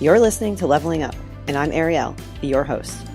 You're listening to Leveling Up, and I'm Ariel, your host.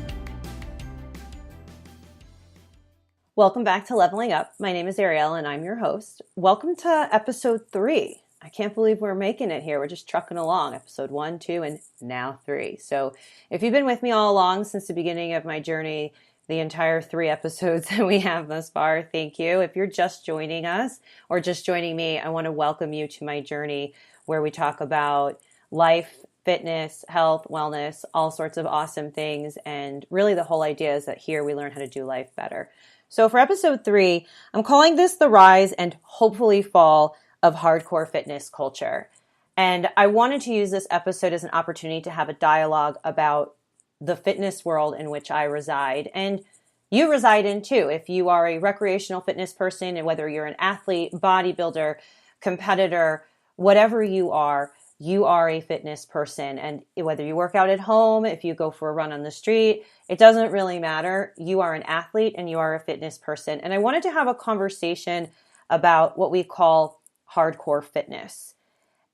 Welcome back to Leveling Up. My name is Ariel, and I'm your host. Welcome to episode 3. I can't believe we're making it here. We're just trucking along. Episode 1, 2, and now 3. So if you've been with me all along since the beginning of my journey, the entire 3 episodes that we have thus far, thank you. If you're just joining us or just joining me, I want to welcome you to my journey where we talk about life, fitness, health, wellness, all sorts of awesome things. And really the whole idea is that here we learn how to do life better. So for episode 3, I'm calling this the rise and hopefully fall of hardcore fitness culture. And I wanted to use this episode as an opportunity to have a dialogue about the fitness world in which I reside and you reside in too. If you are a recreational fitness person, and whether you're an athlete, bodybuilder, competitor, whatever you are a fitness person. And whether you work out at home, if you go for a run on the street, it doesn't really matter. You are an athlete and you are a fitness person. And I wanted to have a conversation about what we call hardcore fitness.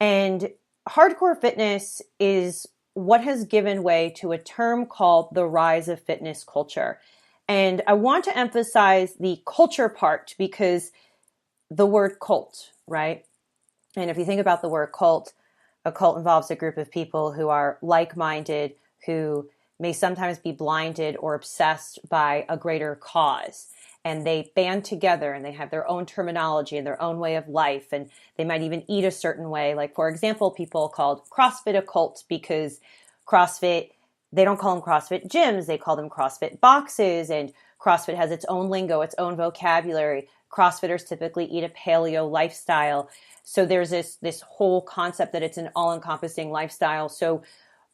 And hardcore fitness is what has given way to a term called the rise of fitness culture. And I want to emphasize the culture part because the word cult, right? And if you think about the word cult, a cult involves a group of people who are like-minded, who may sometimes be blinded or obsessed by a greater cause. And they band together and they have their own terminology and their own way of life. And they might even eat a certain way. Like, for example, people called CrossFit a cult because CrossFit, they don't call them CrossFit gyms. They call them CrossFit boxes. And CrossFit has its own lingo, its own vocabulary. CrossFitters typically eat a paleo lifestyle. So there's this whole concept that it's an all-encompassing lifestyle. So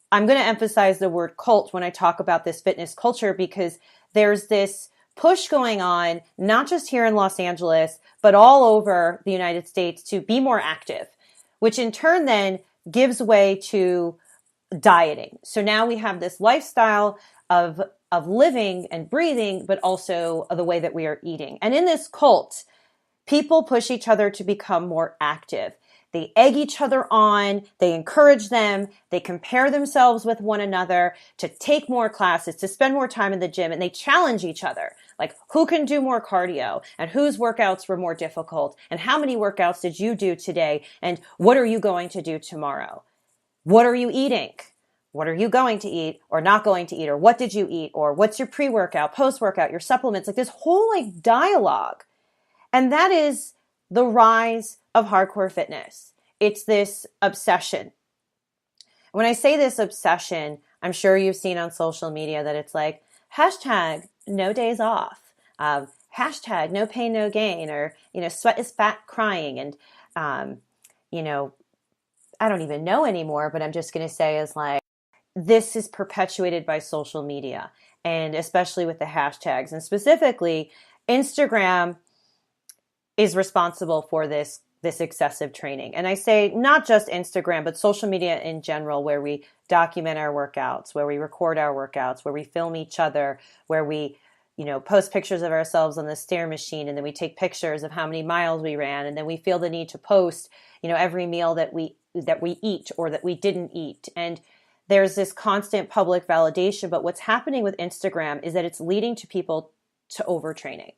I'm going to emphasize the word cult when I talk about this fitness culture because there's this push going on, not just here in Los Angeles, but all over the United States to be more active, which in turn then gives way to dieting. So now we have this lifestyle of living and breathing, but also the way that we are eating. And in this cult, people push each other to become more active. They egg each other on, they encourage them, they compare themselves with one another to take more classes, to spend more time in the gym, and they challenge each other. Like, who can do more cardio, and whose workouts were more difficult, and how many workouts did you do today, and what are you going to do tomorrow? What are you eating? What are you going to eat or not going to eat? Or what did you eat? Or what's your pre-workout, post-workout, your supplements? Like this whole dialogue. And that is the rise of hardcore fitness. It's this obsession. When I say this obsession, I'm sure you've seen on social media that it's like, hashtag no days off, hashtag no pain, no gain, or, sweat is fat crying. And, I don't even know anymore, but I'm just going to say is like, this is perpetuated by social media and especially with the hashtags and specifically Instagram is responsible for this excessive training. And I say not just Instagram, but social media in general, where we document our workouts, where we record our workouts, where we film each other, where we, post pictures of ourselves on the stair machine. And then we take pictures of how many miles we ran. And then we feel the need to post, every meal that we eat or that we didn't eat. And there's this constant public validation. But what's happening with Instagram is that it's leading to people to overtraining.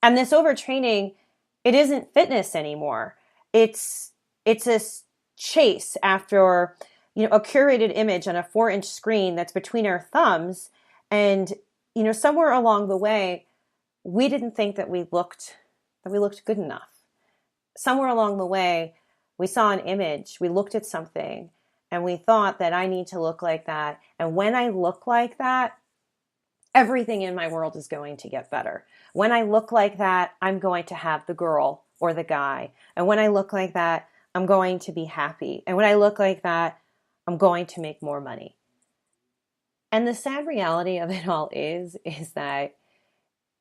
And this overtraining, it isn't fitness anymore. It's a chase after, a curated image on a 4-inch screen that's between our thumbs. And, somewhere along the way, we didn't think that we looked good enough. Somewhere along the way, we saw an image, we looked at something, and we thought that I need to look like that. And when I look like that, everything in my world is going to get better. When I look like that, I'm going to have the girl or the guy. And when I look like that, I'm going to be happy. And when I look like that, I'm going to make more money. And the sad reality of it all is that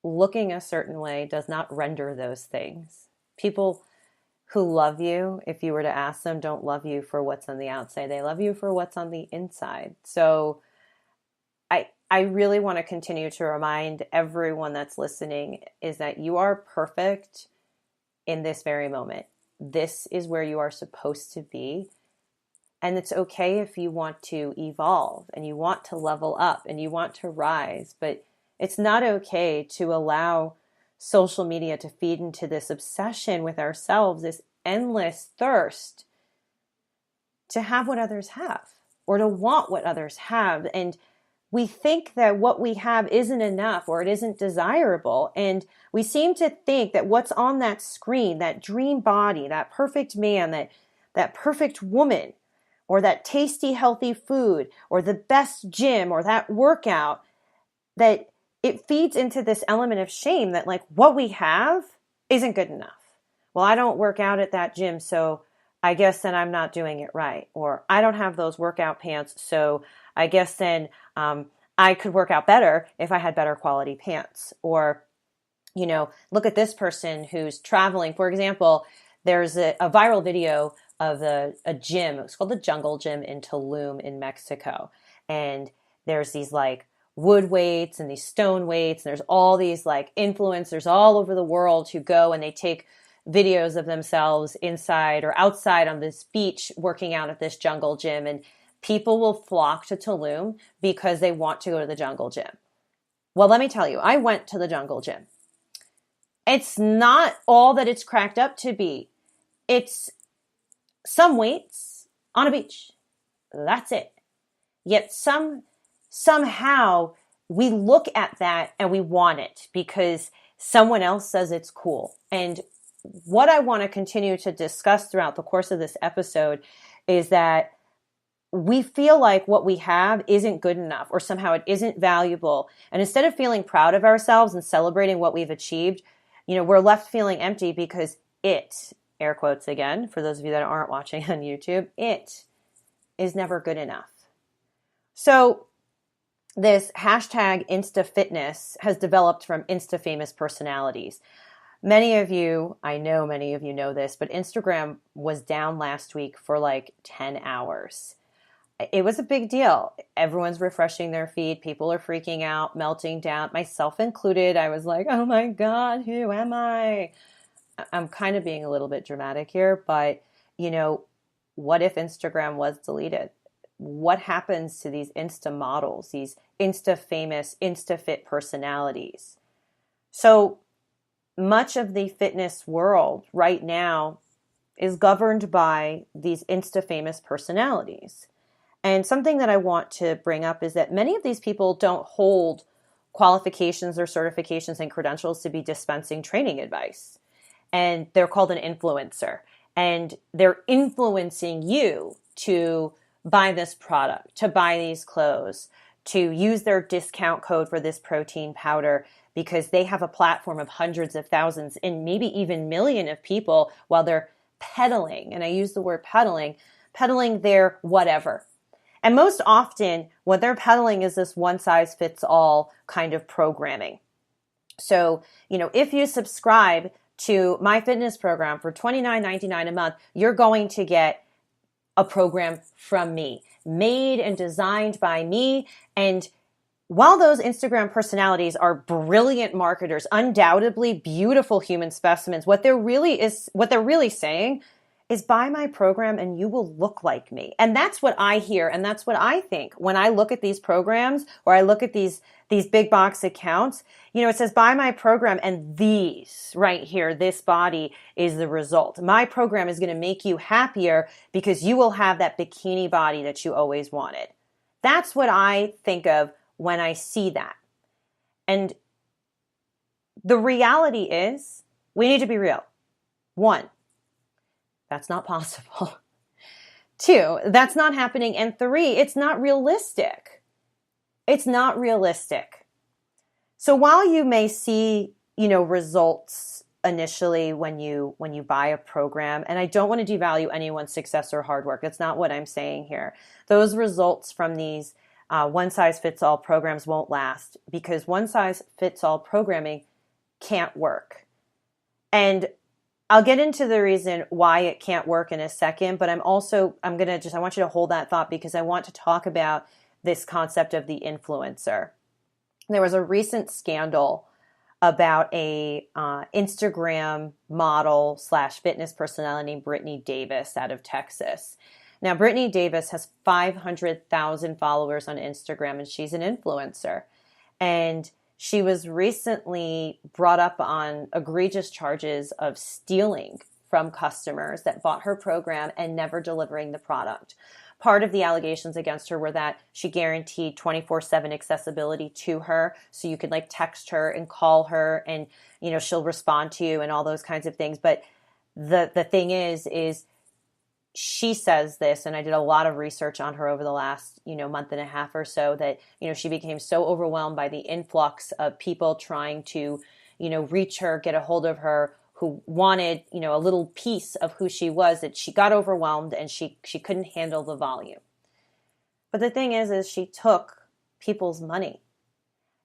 looking a certain way does not render those things. People who love you, if you were to ask them, don't love you for what's on the outside. They love you for what's on the inside. So I really want to continue to remind everyone that's listening is that you are perfect in this very moment. This is where you are supposed to be. And it's okay if you want to evolve and you want to level up and you want to rise, but it's not okay to allow social media to feed into this obsession with ourselves, this endless thirst to have what others have or to want what others have. And we think that what we have isn't enough or it isn't desirable. And we seem to think that what's on that screen, that dream body, that perfect man, that perfect woman, or that tasty, healthy food, or the best gym, or that workout, that it feeds into this element of shame that like what we have isn't good enough. Well, I don't work out at that gym, so I guess then I'm not doing it right. Or I don't have those workout pants, so I guess then I could work out better if I had better quality pants. Or, look at this person who's traveling. For example, there's a viral video of a gym. It's called the Jungle Gym in Tulum in Mexico. And there's these like wood weights and these stone weights. And there's all these like influencers all over the world who go and they take videos of themselves inside or outside on this beach working out at this jungle gym. And people will flock to Tulum because they want to go to the jungle gym. Well, let me tell you, I went to the jungle gym. It's not all that it's cracked up to be. It's some weights on a beach. That's it. Yet somehow we look at that and we want it because someone else says it's cool. And what I want to continue to discuss throughout the course of this episode is that we feel like what we have isn't good enough or somehow it isn't valuable. And instead of feeling proud of ourselves and celebrating what we've achieved, we're left feeling empty because it, air quotes again, for those of you that aren't watching on YouTube, it is never good enough. So this hashtag InstaFitness has developed from Insta-famous personalities. I know many of you know this, but Instagram was down last week for like 10 hours. It was a big deal. Everyone's refreshing their feed. People are freaking out, melting down, myself included. I was like, oh my God, who am I? I'm kind of being a little bit dramatic here, but what if Instagram was deleted? What happens to these Insta models, these Insta famous, Insta fit personalities? So much of the fitness world right now is governed by these Insta famous personalities. And something that I want to bring up is that many of these people don't hold qualifications or certifications and credentials to be dispensing training advice. And they're called an influencer. And they're influencing you to buy this product, to buy these clothes, to use their discount code for this protein powder because they have a platform of hundreds of thousands and maybe even million of people while they're peddling. And I use the word peddling their whatever. And most often what they're peddling is this one size fits all kind of programming. So, if you subscribe to my fitness program for $29.99 a month, you're going to get a program from me, made and designed by me. And while those Instagram personalities are brilliant marketers, undoubtedly beautiful human specimens, what they're really saying is buy my program and you will look like me. And that's what I hear. And that's what I think when I look at these programs or I look at these big box accounts. It says buy my program and these right here, this body is the result. My program is going to make you happier because you will have that bikini body that you always wanted. That's what I think of when I see that. And the reality is we need to be real. 1, that's not possible. 2, that's not happening. And 3, it's not realistic. It's not realistic. So while you may see, results initially when you buy a program, and I don't want to devalue anyone's success or hard work. That's not what I'm saying here. Those results from these one size fits all programs won't last because one size fits all programming can't work. And I'll get into the reason why it can't work in a second, but I want you to hold that thought because I want to talk about this concept of the influencer. There was a recent scandal about a Instagram model / fitness personality named Brittany Davis out of Texas. Now, Brittany Davis has 500,000 followers on Instagram, and she's an influencer. And she was recently brought up on egregious charges of stealing from customers that bought her program and never delivering the product. Part of the allegations against her were that she guaranteed 24/7 accessibility to her. So you could like text her and call her and, she'll respond to you and all those kinds of things. But the thing is she says this, and I did a lot of research on her over the last, month and a half or so, that, she became so overwhelmed by the influx of people trying to, reach her, get a hold of her, who wanted, a little piece of who she was, that she got overwhelmed and she couldn't handle the volume. But the thing is she took people's money.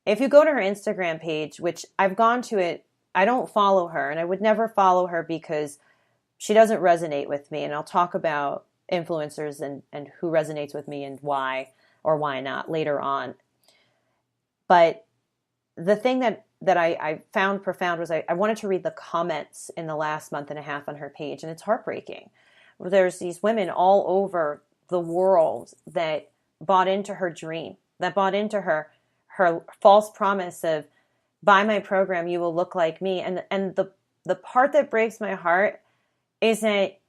If you go to her Instagram page, which I've gone to it, I don't follow her, and I would never follow her because she doesn't resonate with me. And I'll talk about influencers and who resonates with me and why or why not later on. But the thing that I found profound was I wanted to read the comments in the last month and a half on her page, and it's heartbreaking. There's these women all over the world that bought into her dream, that bought into her false promise of, buy my program, you will look like me. And the part that breaks my heart is that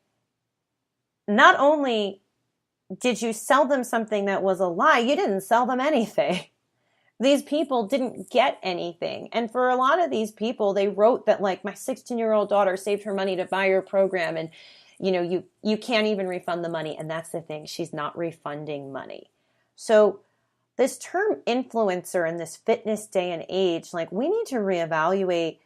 not only did you sell them something that was a lie, you didn't sell them anything. These people didn't get anything. And for a lot of these people, they wrote that like, my 16-year-old daughter saved her money to buy your program, and you can't even refund the money. And that's the thing, she's not refunding money. So this term influencer in this fitness day and age, like, we need to reevaluate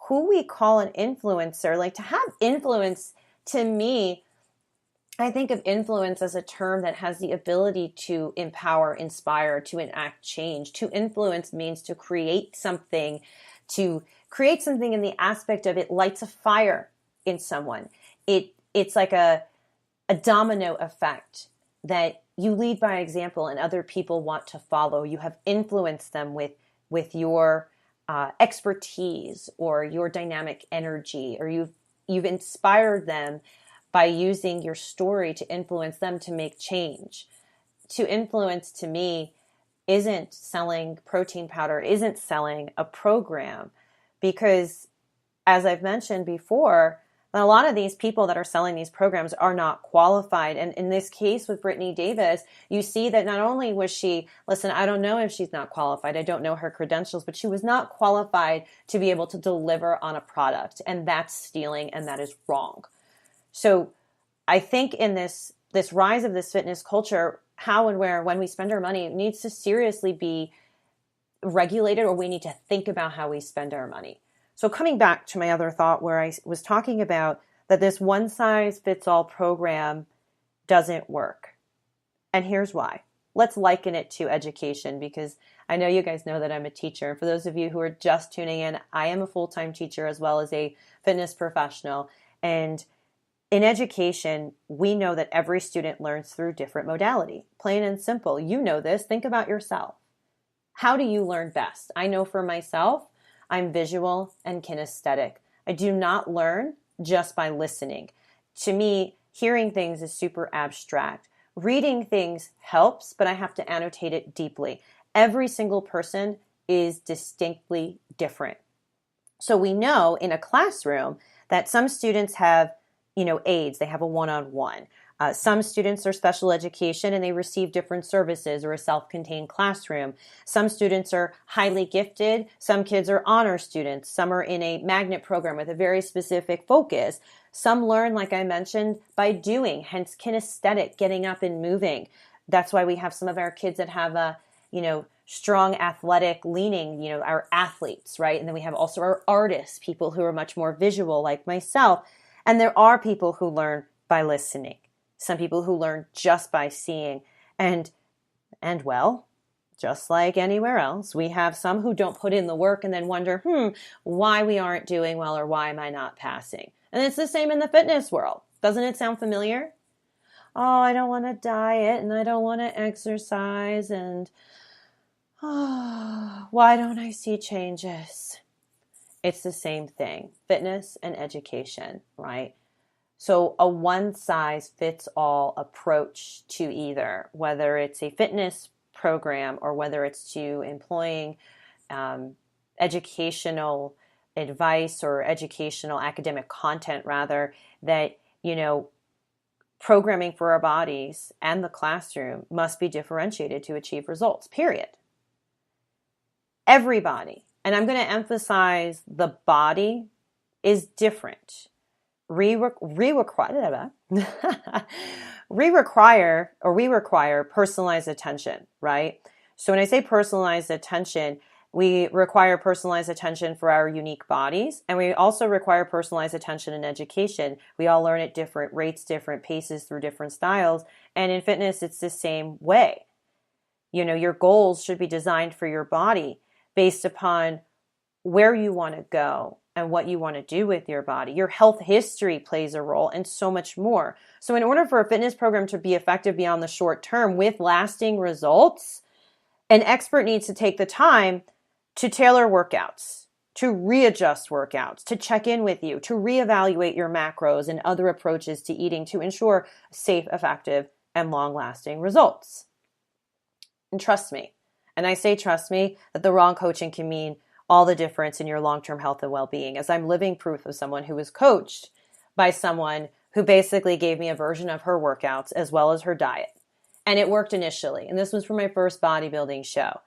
who we call an influencer. Like, to have influence, to me, I think of influence as a term that has the ability to empower, inspire, to enact change. To influence means to create something in the aspect of it lights a fire in someone. It's like a domino effect, that you lead by example and other people want to follow. You have influenced them with your expertise or your dynamic energy, or you've inspired them by using your story to influence them to make change. To influence, to me, isn't selling protein powder, isn't selling a program, because as I've mentioned before, a lot of these people that are selling these programs are not qualified. And in this case with Brittany Davis, you see that not only was she, listen, I don't know if she's not qualified, I don't know her credentials, but she was not qualified to be able to deliver on a product. And that's stealing, and that is wrong. So I think in this rise of this fitness culture, how and where, when we spend our money, it needs to seriously be regulated, or we need to think about how we spend our money. So coming back to my other thought, where I was talking about that this one-size-fits-all program doesn't work. And here's why. Let's liken it to education, because I know you guys know that I'm a teacher. For those of you who are just tuning in, I am a full-time teacher as well as a fitness professional. And in education, we know that every student learns through different modality. Plain and simple. You know this. Think about yourself. How do you learn best? I know for myself, I'm visual and kinesthetic. I do not learn just by listening. To me, hearing things is super abstract. Reading things helps, but I have to annotate it deeply. Every single person is distinctly different. So we know in a classroom that some students have, aids. They have a one-on-one. Some students are special education and they receive different services, or a self-contained classroom. Some students are highly gifted. Some kids are honor students. Some are in a magnet program with a very specific focus. Some learn, like I mentioned, by doing, hence kinesthetic, getting up and moving. That's why we have some of our kids that have a, strong athletic leaning, our athletes, right? And then we have also our artists, people who are much more visual like myself. And there are people who learn by listening. Some people who learn just by seeing. And well, just like anywhere else, we have some who don't put in the work and then wonder, why we aren't doing well, or why am I not passing? And it's the same in the fitness world. Doesn't it sound familiar? Oh, I don't want to diet and I don't want to exercise, and why don't I see changes? It's the same thing, fitness and education, right? So a one size fits all approach to either, whether it's a fitness program or whether it's to employing educational advice or educational academic content rather, that, programming for our bodies and the classroom must be differentiated to achieve results, period. Everybody, and I'm going to emphasize the body is different. We require personalized attention, right? So when I say personalized attention, we require personalized attention for our unique bodies, and we also require personalized attention in education. We all learn at different rates, different paces, through different styles, and in fitness, it's the same way. Your goals should be designed for your body based upon where you want to go and what you want to do with your body. Your health history plays a role, and so much more. So in order for a fitness program to be effective beyond the short term with lasting results, an expert needs to take the time to tailor workouts, to readjust workouts, to check in with you, to reevaluate your macros and other approaches to eating to ensure safe, effective, and long-lasting results. And trust me, and I say trust me, that the wrong coaching can mean all the difference in your long-term health and well-being, as I'm living proof of someone who was coached by someone who basically gave me a version of her workouts as well as her diet. And it worked initially. And this was for my first bodybuilding show.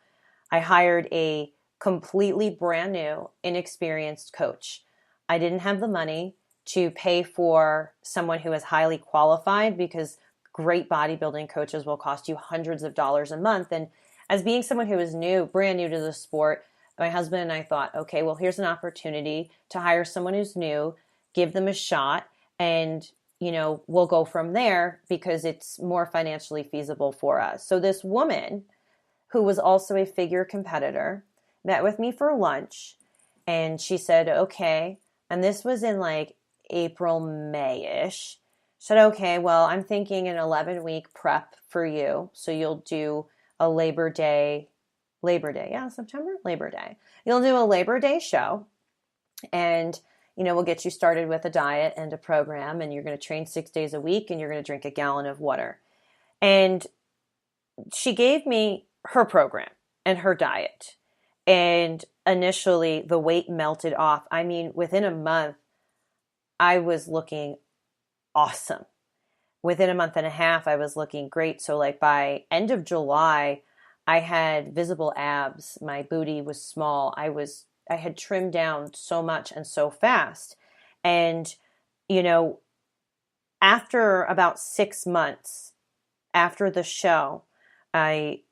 I hired a completely brand new, inexperienced coach. I didn't have the money to pay for someone who is highly qualified, because great bodybuilding coaches will cost you hundreds of dollars a month. And as being someone who is brand new to the sport, my husband and I thought, okay, well, here's an opportunity to hire someone who's new, give them a shot, and, we'll go from there because it's more financially feasible for us. So this woman, who was also a figure competitor, met with me for lunch, and she said, okay, and this was in like April, May-ish. She said, okay, well, I'm thinking an 11-week prep for you. So you'll do a Labor Day, September? Labor Day. You'll do a Labor Day show, and, we'll get you started with a diet and a program, and you're going to train 6 days a week, and you're going to drink a gallon of water. And she gave me her program and her diet. And initially, the weight melted off. I mean, within a month, I was looking awesome. Within a month and a half, I was looking great. So like by end of July, I had visible abs. My booty was small. I had trimmed down so much and so fast. And, after about 6 months after the show, I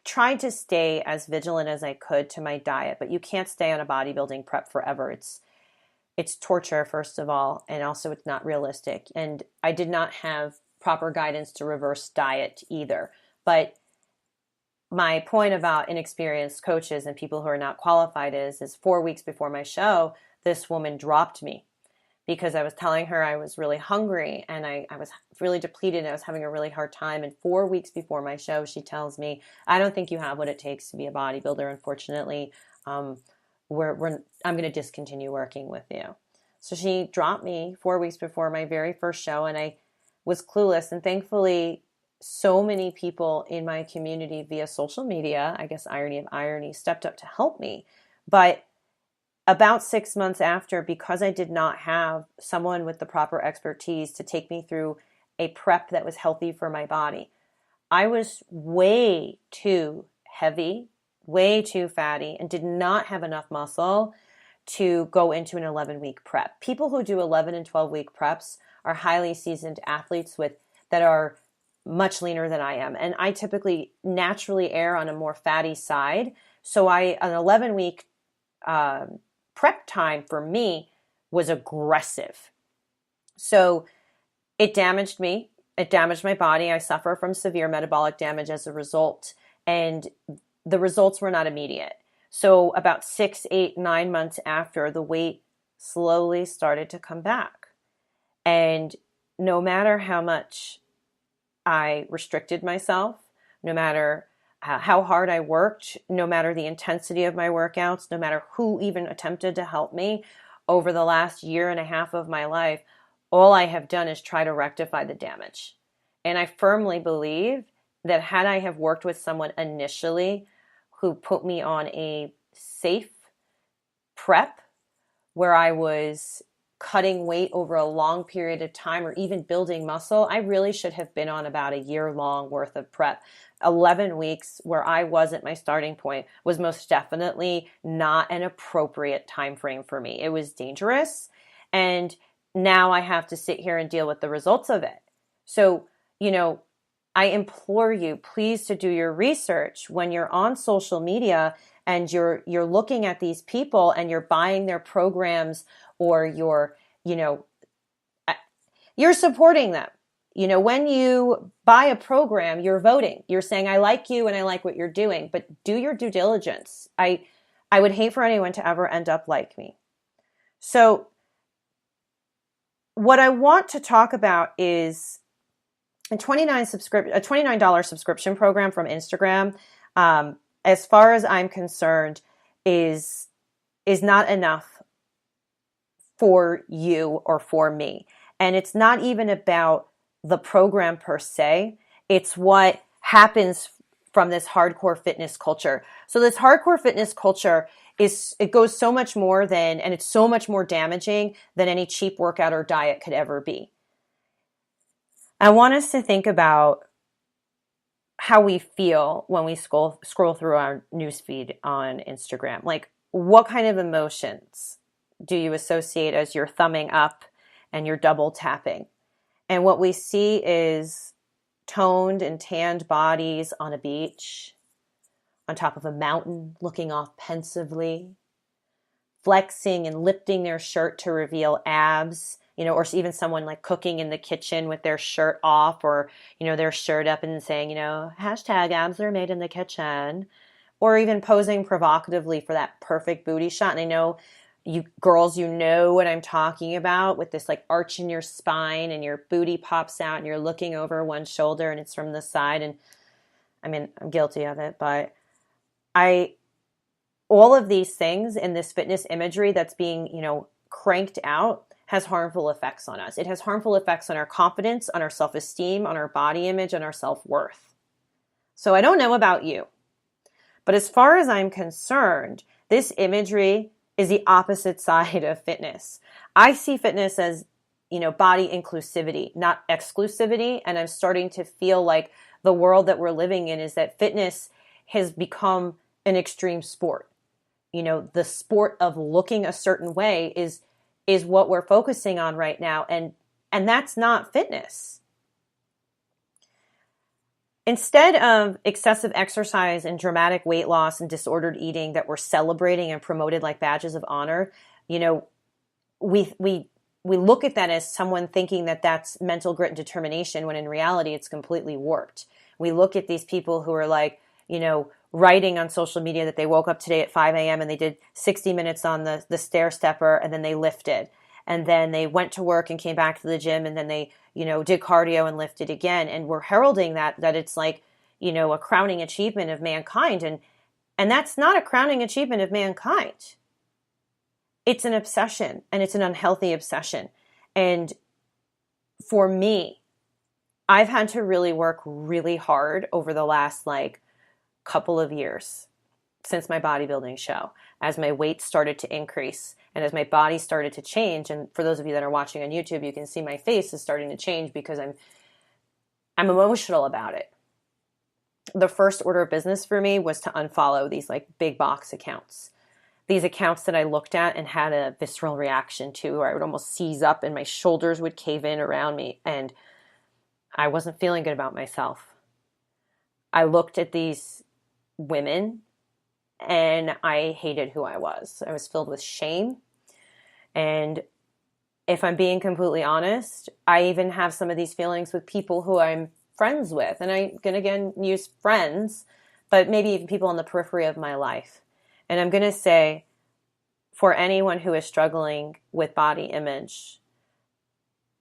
tried to stay as vigilant as I could to my diet, but you can't stay on a bodybuilding prep forever. It's torture, first of all, and also it's not realistic. And I did not have proper guidance to reverse diet either. But my point about inexperienced coaches and people who are not qualified is 4 weeks before my show, this woman dropped me because I was telling her I was really hungry and I was really depleted and I was having a really hard time. And 4 weeks before my show, she tells me, I don't think you have what it takes to be a bodybuilder, unfortunately. I'm going to discontinue working with you. So she dropped me 4 weeks before my very first show, and I was clueless. And thankfully, so many people in my community via social media, I guess irony of irony, stepped up to help me. But about 6 months after, because I did not have someone with the proper expertise to take me through a prep that was healthy for my body, I was way too heavy, way too fatty, and did not have enough muscle to go into an 11-week prep. People who do 11 and 12-week preps are highly seasoned athletes that are much leaner than I am. And I typically naturally err on a more fatty side. So an 11-week prep time for me was aggressive. So it damaged me. It damaged my body. I suffer from severe metabolic damage as a result. And the results were not immediate. So about 6, 8, 9 months after, the weight slowly started to come back. And no matter how much I restricted myself, no matter how hard I worked, no matter the intensity of my workouts, no matter who even attempted to help me, over the last year and a half of my life, all I have done is try to rectify the damage. And I firmly believe that had I have worked with someone initially who put me on a safe prep where I was cutting weight over a long period of time or even building muscle, I really should have been on about a year long worth of prep. 11 weeks where I was at my starting point was most definitely not an appropriate time frame for me. It was dangerous. And now I have to sit here and deal with the results of it. So, I implore you, please, to do your research when you're on social media and you're looking at these people and you're buying their programs, or you're supporting them. When you buy a program, you're voting. You're saying, I like you and I like what you're doing, but do your due diligence. I would hate for anyone to ever end up like me. So what I want to talk about is a $29 subscription program from Instagram. As far as I'm concerned, is not enough for you or for me. And it's not even about the program per se. It's what happens from this hardcore fitness culture. So this hardcore fitness culture it goes so much more than, and it's so much more damaging than any cheap workout or diet could ever be. I want us to think about how we feel when we scroll through our newsfeed on Instagram. Like, what kind of emotions do you associate as you're thumbing up and you're double tapping? And what we see is toned and tanned bodies on a beach, on top of a mountain, looking off pensively, flexing and lifting their shirt to reveal abs, or even someone like cooking in the kitchen with their shirt off, or, their shirt up and saying, hashtag abs are made in the kitchen, or even posing provocatively for that perfect booty shot. And I know you girls, what I'm talking about, with this like arch in your spine and your booty pops out and you're looking over one shoulder and it's from the side. And I mean, I'm guilty of it, but all of these things in this fitness imagery that's being, cranked out has harmful effects on us. It has harmful effects on our confidence, on our self-esteem, on our body image, on our self-worth. So I don't know about you, but as far as I'm concerned, this imagery is the opposite side of fitness. I see fitness as, body inclusivity, not exclusivity. And I'm starting to feel like the world that we're living in is that fitness has become an extreme sport. The sport of looking a certain way is what we're focusing on right now. And that's not fitness. Instead of excessive exercise and dramatic weight loss and disordered eating that we're celebrating and promoted like badges of honor, we look at that as someone thinking that that's mental grit and determination, when in reality it's completely warped. We look at these people who are like, writing on social media that they woke up today at 5 a.m. and they did 60 minutes on the stair stepper, and then they lifted, and then they went to work and came back to the gym, and then they, did cardio and lifted again. And we're heralding that it's like, a crowning achievement of mankind. And that's not a crowning achievement of mankind. It's an obsession, and it's an unhealthy obsession. And for me, I've had to really work really hard over the last couple of years since my bodybuilding show, as my weight started to increase and as my body started to change. And for those of you that are watching on YouTube, you can see my face is starting to change because I'm emotional about it. The first order of business for me was to unfollow these big box accounts. These accounts that I looked at and had a visceral reaction to, where I would almost seize up and my shoulders would cave in around me, and I wasn't feeling good about myself. I looked at these women and I hated who I was. I was filled with shame. And if I'm being completely honest, I even have some of these feelings with people who I'm friends with. And I'm going to again use friends, but maybe even people on the periphery of my life. And I'm going to say, for anyone who is struggling with body image,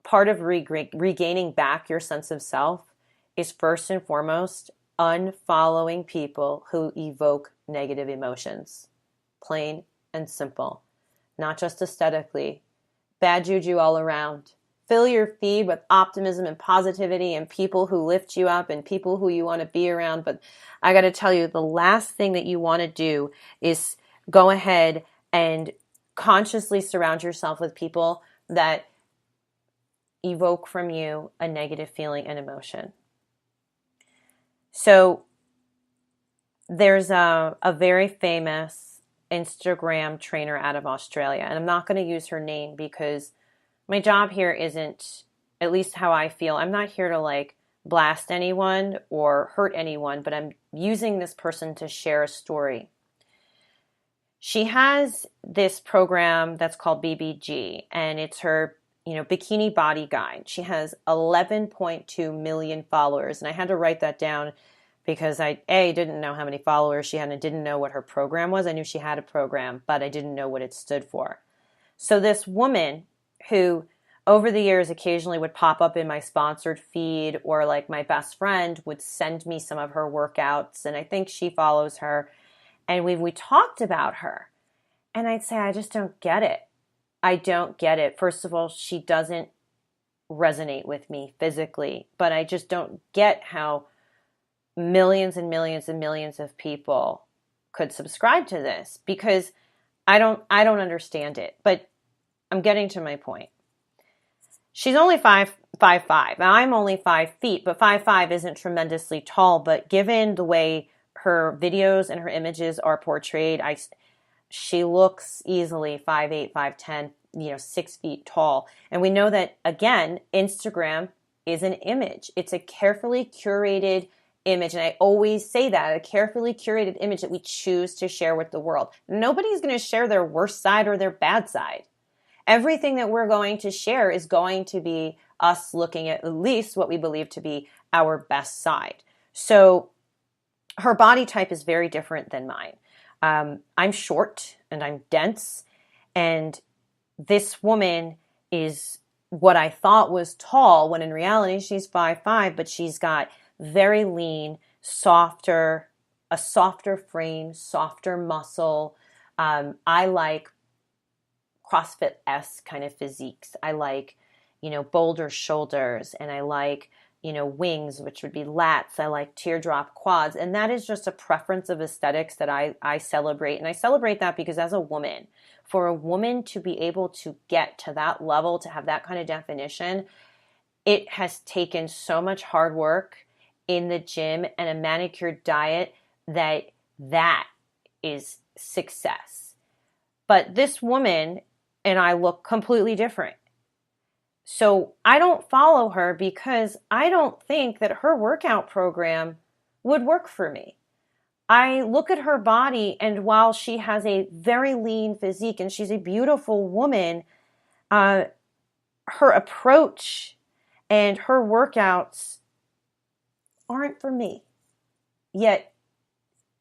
part of regaining back your sense of self is first and foremost unfollowing people who evoke negative emotions. Plain and simple. not just aesthetically. Bad juju all around. Fill your feed with optimism and positivity and people who lift you up and people who you want to be around. But I got to tell you, the last thing that you want to do is go ahead and consciously surround yourself with people that evoke from you a negative feeling and emotion. So there's a very famous Instagram trainer out of Australia, and I'm not going to use her name because my job here isn't, at least how I feel, I'm not here to like blast anyone or hurt anyone, but I'm using this person to share a story. She has this program that's called BBG, and it's her, bikini body guide. She has 11.2 million followers, and I had to write that down because I didn't know how many followers she had and didn't know what her program was. I knew she had a program, but I didn't know what it stood for. So this woman who over the years occasionally would pop up in my sponsored feed, or like my best friend would send me some of her workouts, and I think she follows her, and we talked about her, and I'd say, I just don't get it. I don't get it. First of all, she doesn't resonate with me physically, but I just don't get how millions and millions and millions of people could subscribe to this, because I don't understand it. But I'm getting to my point. She's only 5'5". I'm only 5 feet, but 5'5" isn't tremendously tall. But given the way her videos and her images are portrayed, she looks easily 5'8", 5'10", 6 feet tall. And we know that, again, Instagram is an image. It's a carefully curated image. And I always say that, a carefully curated image that we choose to share with the world. Nobody's going to share their worst side or their bad side. Everything that we're going to share is going to be us looking at least what we believe to be our best side. So her body type is very different than mine. I'm short and I'm dense, and this woman is what I thought was tall, when in reality she's 5'5", but she's got very lean, a softer frame, softer muscle. I like CrossFit-esque kind of physiques. I like, bolder shoulders, and I like, wings, which would be lats. I like teardrop quads. And that is just a preference of aesthetics that I celebrate. And I celebrate that because as a woman, for a woman to be able to get to that level, to have that kind of definition, it has taken so much hard work in the gym and a manicured diet that is success. But this woman and I look completely different. So I don't follow her because I don't think that her workout program would work for me. I look at her body, and while she has a very lean physique and she's a beautiful woman, her approach and her workouts aren't for me. Yet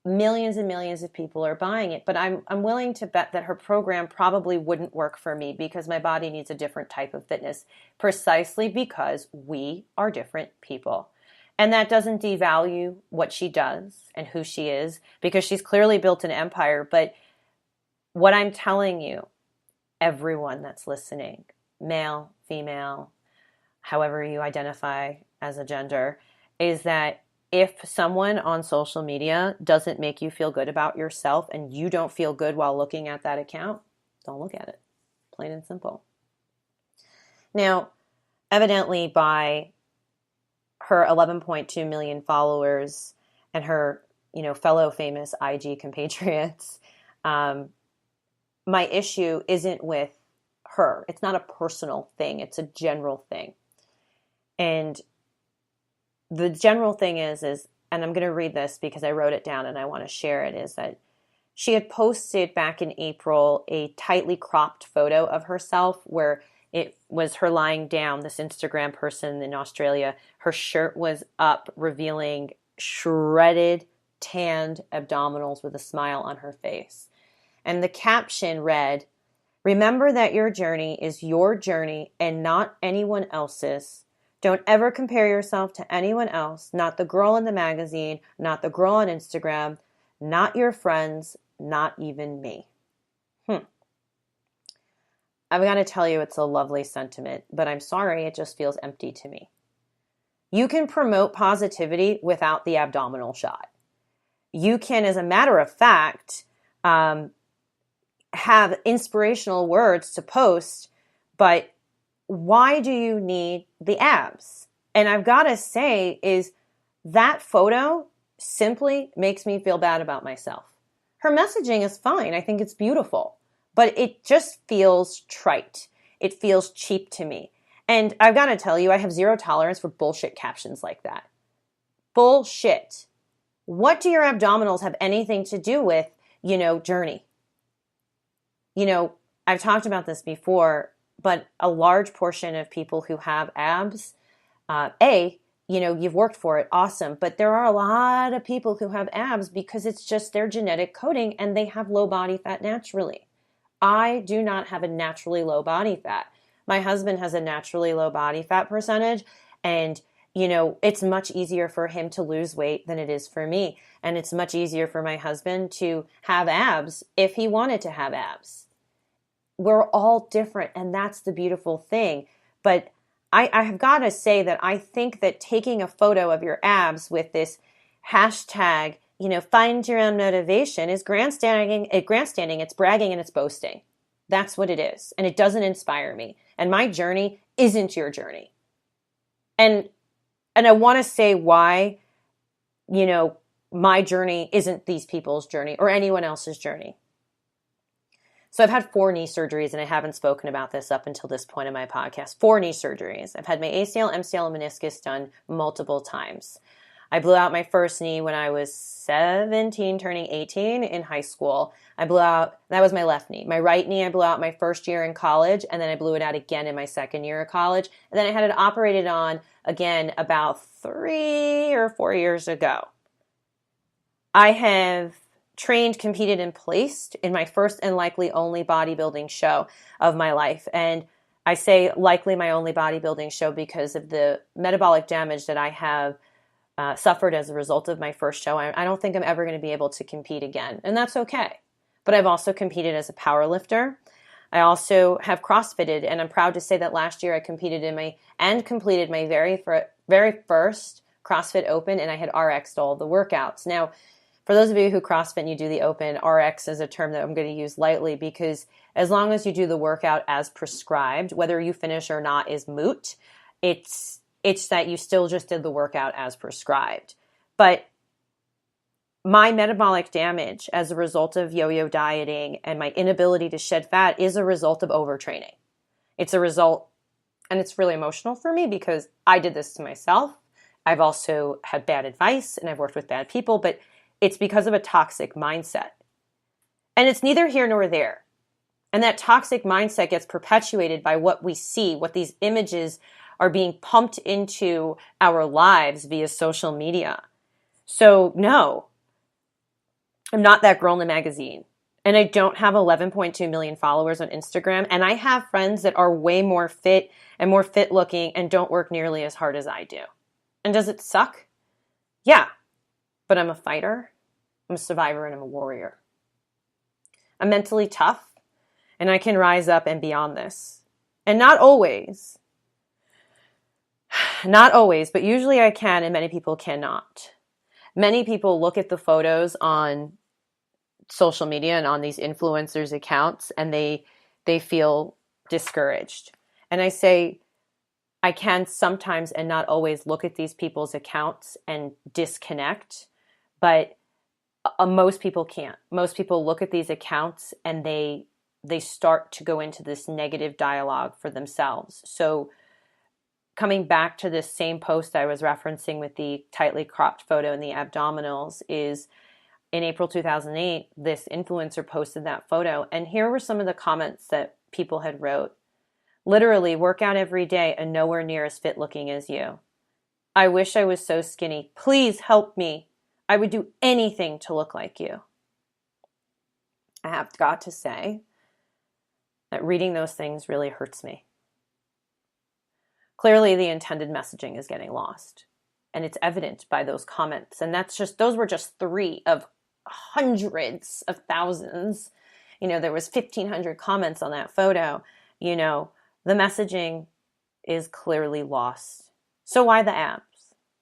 millions and millions of people are buying it, but I'm willing to bet that her program probably wouldn't work for me because my body needs a different type of fitness, precisely because we are different people. And that doesn't devalue what she does and who she is, because she's clearly built an empire. But what I'm telling you, everyone that's listening, male, female, however you identify as a gender, is that if someone on social media doesn't make you feel good about yourself and you don't feel good while looking at that account, don't look at it. Plain and simple. Now, evidently by her 11.2 million followers and her, fellow famous IG compatriots, my issue isn't with her. It's not a personal thing. It's a general thing. And the general thing is, and I'm going to read this because I wrote it down and I want to share it, is that she had posted back in April a tightly cropped photo of herself where it was her lying down, this Instagram person in Australia. Her shirt was up, revealing shredded, tanned abdominals with a smile on her face. And the caption read, "Remember that your journey is your journey and not anyone else's. Don't ever compare yourself to anyone else, not the girl in the magazine, not the girl on Instagram, not your friends, not even me." I've got to tell you, it's a lovely sentiment, but I'm sorry, it just feels empty to me. You can promote positivity without the abdominal shot. You can, as a matter of fact, have inspirational words to post, but why do you need the abs? And I've got to say is that photo simply makes me feel bad about myself. Her messaging is fine. I think it's beautiful, but it just feels trite. It feels cheap to me. And I've got to tell you, I have zero tolerance for bullshit captions like that. Bullshit. What do your abdominals have anything to do with, journey? I've talked about this before, but a large portion of people who have abs, you've worked for it, awesome. But there are a lot of people who have abs because it's just their genetic coding and they have low body fat naturally. I do not have a naturally low body fat. My husband has a naturally low body fat percentage, and it's much easier for him to lose weight than it is for me. And it's much easier for my husband to have abs if he wanted to have abs. We're all different, and that's the beautiful thing. But I have got to say that I think that taking a photo of your abs with this hashtag, find your own motivation is grandstanding, it's bragging, and it's boasting. That's what it is. And it doesn't inspire me. And my journey isn't your journey. And I want to say why, my journey isn't these people's journey or anyone else's journey. So I've had 4 knee surgeries, and I haven't spoken about this up until this point in my podcast. 4 knee surgeries. I've had my ACL, MCL, and meniscus done multiple times. I blew out my first knee when I was 17, turning 18 in high school. That was my left knee. My right knee I blew out my first year in college, and then I blew it out again in my second year of college. And then I had it operated on again about 3 or 4 years ago. I have trained, competed, and placed in my first and likely only bodybuilding show of my life. And I say likely my only bodybuilding show because of the metabolic damage that I have suffered as a result of my first show. I don't think I'm ever going to be able to compete again, and that's okay. But I've also competed as a power lifter. I also have CrossFitted, and I'm proud to say that last year I competed completed my very first CrossFit Open, and I had RX'd all the workouts. Now, for those of you who CrossFit and you do the Open, RX is a term that I'm going to use lightly because as long as you do the workout as prescribed, whether you finish or not is moot. It's that you still just did the workout as prescribed. But my metabolic damage as a result of yo-yo dieting and my inability to shed fat is a result of overtraining. It's a result, and it's really emotional for me because I did this to myself. I've also had bad advice and I've worked with bad people, but it's because of a toxic mindset. And it's neither here nor there. And that toxic mindset gets perpetuated by what we see, what these images are being pumped into our lives via social media. So no, I'm not that girl in the magazine. And I don't have 11.2 million followers on Instagram. And I have friends that are way more fit and more fit looking and don't work nearly as hard as I do. And does it suck? Yeah. But I'm a fighter, I'm a survivor, and I'm a warrior. I'm mentally tough, and I can rise up and beyond this. And not always, but usually I can, and many people cannot. Many people look at the photos on social media and on these influencers' accounts, and they feel discouraged. And I say, I can sometimes and not always look at these people's accounts and disconnect, but most people can't. Most people look at these accounts and they start to go into this negative dialogue for themselves. So coming back to this same post I was referencing with the tightly cropped photo and the abdominals is in April 2008, this influencer posted that photo. And here were some of the comments that people had wrote. Literally, work out every day and nowhere near as fit looking as you. I wish I was so skinny. Please help me. I would do anything to look like you. I have got to say that reading those things really hurts me. Clearly, the intended messaging is getting lost. And it's evident by those comments. And those were just 3 of hundreds of thousands. There was 1,500 comments on that photo. the messaging is clearly lost. So why the abs?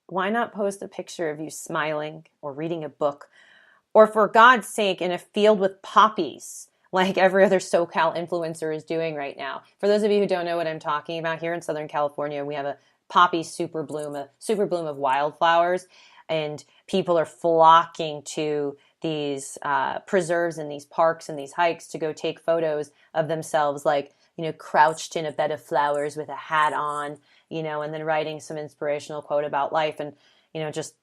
Why not post a picture of you smiling or reading a book, or for God's sake, in a field with poppies, like every other SoCal influencer is doing right now? For those of you who don't know what I'm talking about, here in Southern California, we have a poppy super bloom of wildflowers, and people are flocking to these preserves and these parks and these hikes to go take photos of themselves, like, crouched in a bed of flowers with a hat on, and then writing some inspirational quote about life. And, just,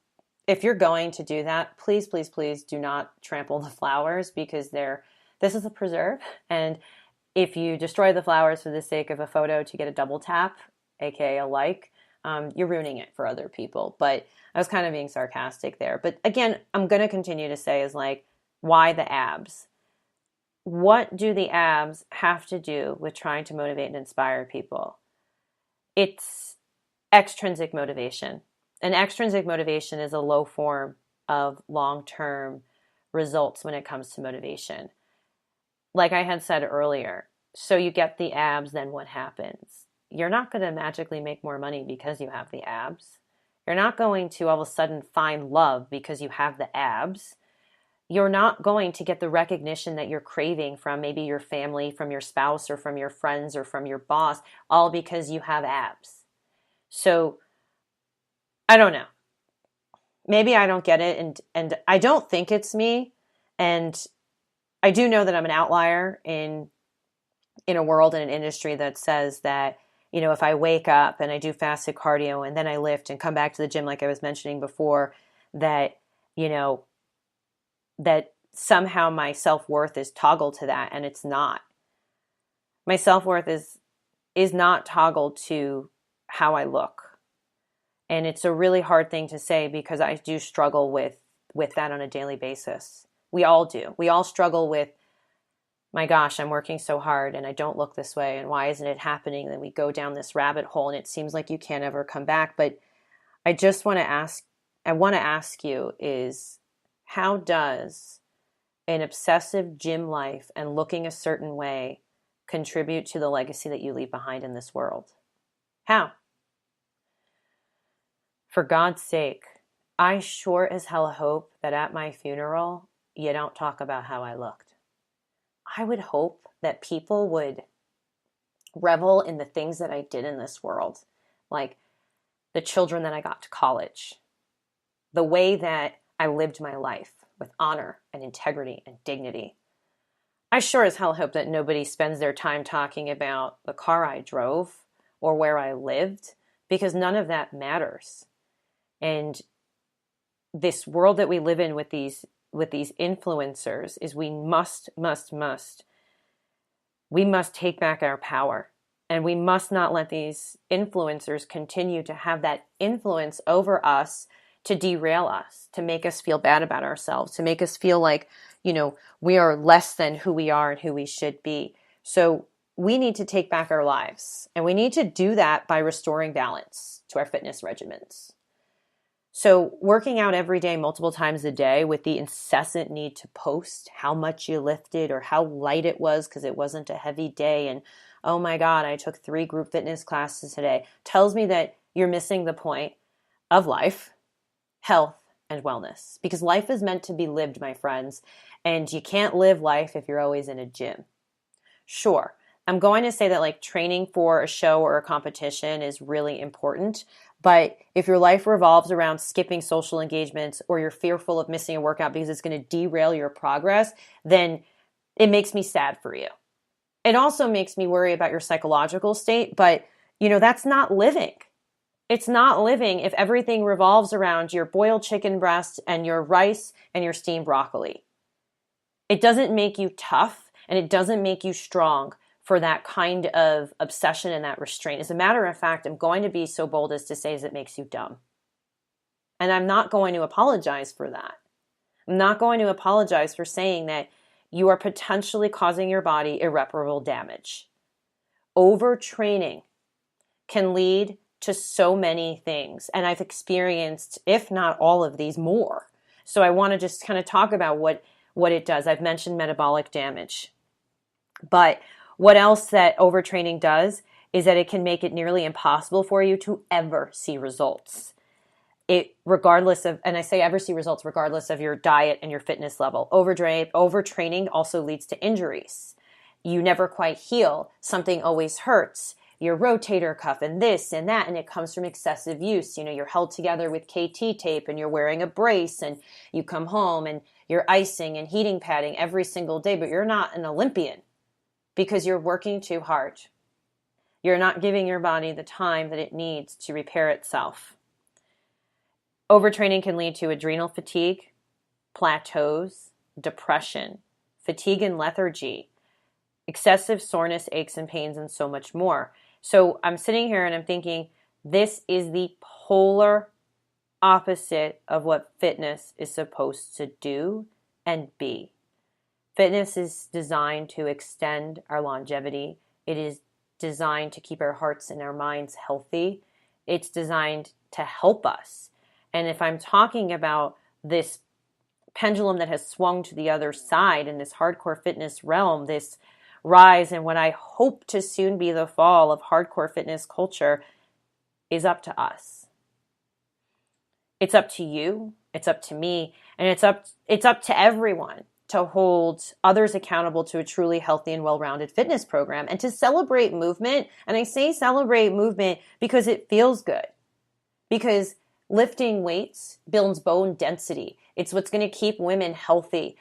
if you're going to do that, please, please, please do not trample the flowers, because this is a preserve. And if you destroy the flowers for the sake of a photo to get a double tap, aka a like, you're ruining it for other people. But I was kind of being sarcastic there. But again, I'm going to continue to say is like, why the abs? What do the abs have to do with trying to motivate and inspire people? It's extrinsic motivation. And extrinsic motivation is a low form of long-term results when it comes to motivation. Like I had said earlier, so you get the abs, then what happens? You're not going to magically make more money because you have the abs. You're not going to all of a sudden find love because you have the abs. You're not going to get the recognition that you're craving from maybe your family, from your spouse, or from your friends, or from your boss, all because you have abs. So I don't know. Maybe I don't get it, and I don't think it's me. And I do know that I'm an outlier in a world, in an industry that says that, if I wake up and I do fasted cardio and then I lift and come back to the gym, like I was mentioning before, that, that somehow my self-worth is toggled to that, and it's not. My self-worth is not toggled to how I look. And it's a really hard thing to say, because I do struggle with that on a daily basis. We all do. We all struggle with, my gosh, I'm working so hard and I don't look this way, and why isn't it happening? And then we go down this rabbit hole and it seems like you can't ever come back. But I want to ask you is, how does an obsessive gym life and looking a certain way contribute to the legacy that you leave behind in this world? How? For God's sake, I sure as hell hope that at my funeral, you don't talk about how I looked. I would hope that people would revel in the things that I did in this world, like the children that I got to college, the way that I lived my life with honor and integrity and dignity. I sure as hell hope that nobody spends their time talking about the car I drove or where I lived, because none of that matters. And this world that we live in with these influencers is we must take back our power. And we must not let these influencers continue to have that influence over us to derail us, to make us feel bad about ourselves, to make us feel like, we are less than who we are and who we should be. So we need to take back our lives. And we need to do that by restoring balance to our fitness regimens. So working out every day, multiple times a day, with the incessant need to post how much you lifted or how light it was because it wasn't a heavy day, and oh my God, I took 3 group fitness classes today, tells me that you're missing the point of life, health, and wellness. Because life is meant to be lived, my friends, and you can't live life if you're always in a gym. Sure, I'm going to say that like training for a show or a competition is really important. But if your life revolves around skipping social engagements, or you're fearful of missing a workout because it's going to derail your progress, then it makes me sad for you. It also makes me worry about your psychological state, but that's not living. It's not living if everything revolves around your boiled chicken breast and your rice and your steamed broccoli. It doesn't make you tough, and it doesn't make you strong for that kind of obsession and that restraint. As a matter of fact, I'm going to be so bold as to say it makes you dumb. And I'm not going to apologize for that. I'm not going to apologize for saying that you are potentially causing your body irreparable damage. Overtraining can lead to so many things. And I've experienced, if not all of these, more. So I want to just kind of talk about what it does. I've mentioned metabolic damage. But What else that overtraining does is that it can make it nearly impossible for you to ever see results. Regardless of, and I say ever see results regardless of your diet and your fitness level. Overtraining also leads to injuries. You never quite heal. Something always hurts. Your rotator cuff and this and that, and it comes from excessive use. You're held together with KT tape and you're wearing a brace, and you come home and you're icing and heating padding every single day, but you're not an Olympian because you're working too hard. You're not giving your body the time that it needs to repair itself. Overtraining can lead to adrenal fatigue, plateaus, depression, fatigue and lethargy, excessive soreness, aches and pains, and so much more. So I'm sitting here and I'm thinking, this is the polar opposite of what fitness is supposed to do and be. Fitness is designed to extend our longevity. It is designed to keep our hearts and our minds healthy. It's designed to help us. And if I'm talking about this pendulum that has swung to the other side in this hardcore fitness realm, this rise and what I hope to soon be the fall of hardcore fitness culture, is up to us. It's up to you, it's up to me, and it's up to everyone to hold others accountable to a truly healthy and well-rounded fitness program and to celebrate movement. And I say celebrate movement because it feels good. Because lifting weights builds bone density. It's what's going to keep women healthy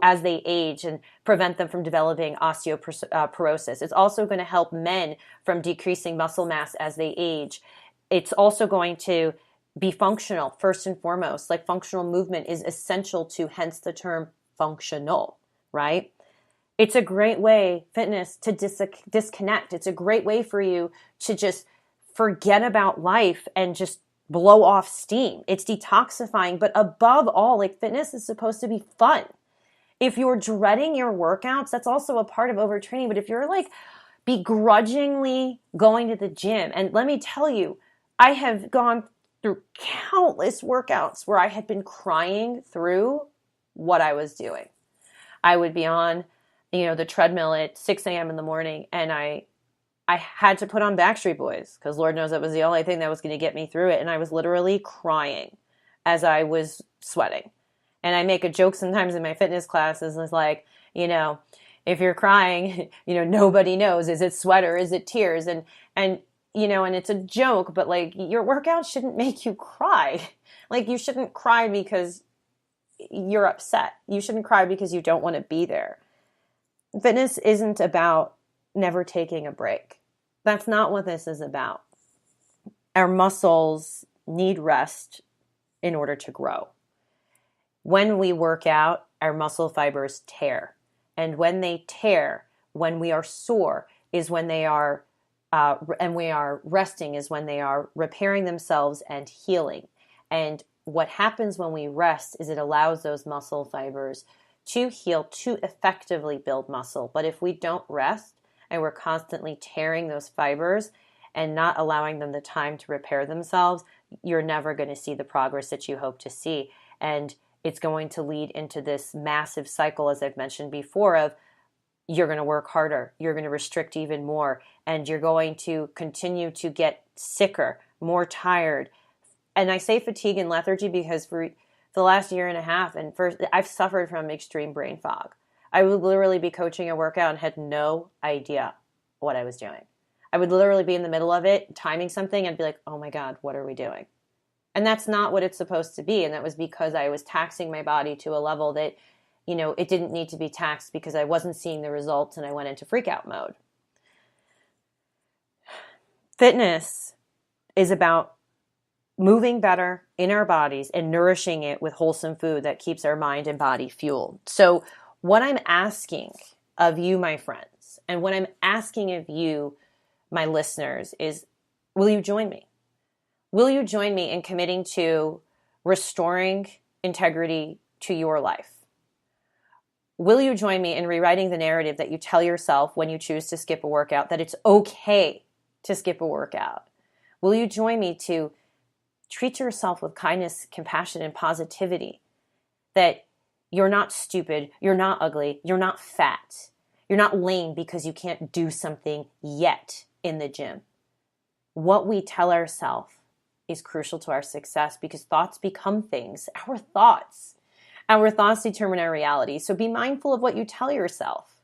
as they age and prevent them from developing osteoporosis. It's also going to help men from decreasing muscle mass as they age. It's also going to be functional, first and foremost. Like, functional movement is essential to, hence the term functional, right? It's a great way, fitness, to disconnect. It's a great way for you to just forget about life and just blow off steam. It's detoxifying, but above all, like, fitness is supposed to be fun. If you're dreading your workouts, that's also a part of overtraining. But if you're like begrudgingly going to the gym, and let me tell you, I have gone through countless workouts where I had been crying through what I was doing. I would be on, the treadmill at 6 a.m. in the morning, and I had to put on Backstreet Boys because Lord knows that was the only thing that was going to get me through it. And I was literally crying as I was sweating. And I make a joke sometimes in my fitness classes. It's like, if you're crying, nobody knows. Is it sweat or is it tears? And it's a joke, but like, your workout shouldn't make you cry. Like, you shouldn't cry because you're upset. You shouldn't cry because you don't want to be there. Fitness isn't about never taking a break. That's not what this is about. Our muscles need rest in order to grow. When we work out, our muscle fibers tear. And when they tear, when we are sore, is when they are, and we are resting, is when they are repairing themselves and healing. And what happens when we rest is it allows those muscle fibers to heal, to effectively build muscle. But if we don't rest, and we're constantly tearing those fibers and not allowing them the time to repair themselves, you're never going to see the progress that you hope to see. And it's going to lead into this massive cycle, as I've mentioned before, of you're going to work harder, you're going to restrict even more, and you're going to continue to get sicker, more tired. And I say fatigue and lethargy because for the last year and a half, I've suffered from extreme brain fog. I would literally be coaching a workout and had no idea what I was doing. I would literally be in the middle of it, timing something, and be like, oh my God, what are we doing? And that's not what it's supposed to be. And that was because I was taxing my body to a level that, it didn't need to be taxed because I wasn't seeing the results and I went into freak out mode. Fitness is about moving better in our bodies and nourishing it with wholesome food that keeps our mind and body fueled. So what I'm asking of you, my friends, and what I'm asking of you, my listeners, is, will you join me? Will you join me in committing to restoring integrity to your life? Will you join me in rewriting the narrative that you tell yourself when you choose to skip a workout, that it's okay to skip a workout? Will you join me to treat yourself with kindness, compassion, and positivity, that you're not stupid, you're not ugly, you're not fat. You're not lame because you can't do something yet in the gym. What we tell ourselves is crucial to our success because thoughts become things. Our thoughts determine our reality. So be mindful of what you tell yourself,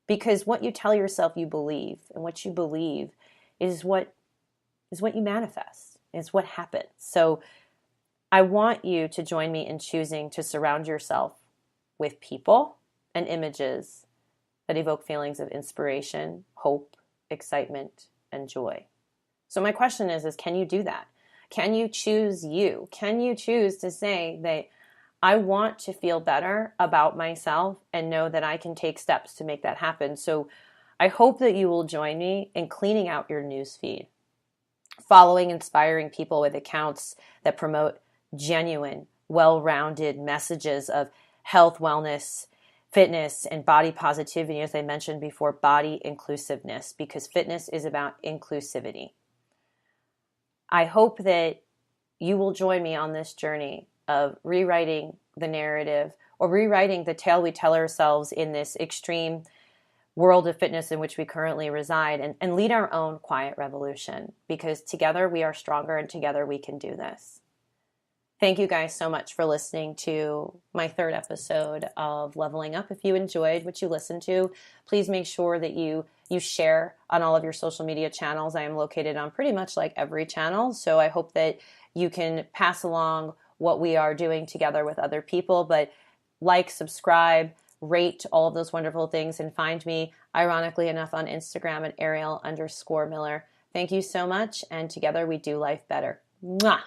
because what you tell yourself you believe, and what you believe is what you manifest. It's what happens. So I want you to join me in choosing to surround yourself with people and images that evoke feelings of inspiration, hope, excitement, and joy. So my question is can you do that? Can you choose you? Can you choose to say that I want to feel better about myself and know that I can take steps to make that happen? So I hope that you will join me in cleaning out your newsfeed, following inspiring people with accounts that promote genuine, well-rounded messages of health, wellness, fitness, and body positivity. As I mentioned before, body inclusiveness, because fitness is about inclusivity. I hope that you will join me on this journey of rewriting the narrative or rewriting the tale we tell ourselves in this extreme world of fitness in which we currently reside, and lead our own quiet revolution, because together we are stronger and together we can do this. Thank you guys so much for listening to my third episode of Leveling Up. If you enjoyed what you listened to, please make sure that you share on all of your social media channels. I am located on pretty much like every channel, so I hope that you can pass along what we are doing together with other people. But like, subscribe, rate, all of those wonderful things, and find me, ironically enough, on Instagram at Ariel_Miller. Thank you so much, and together we do life better. Mwah!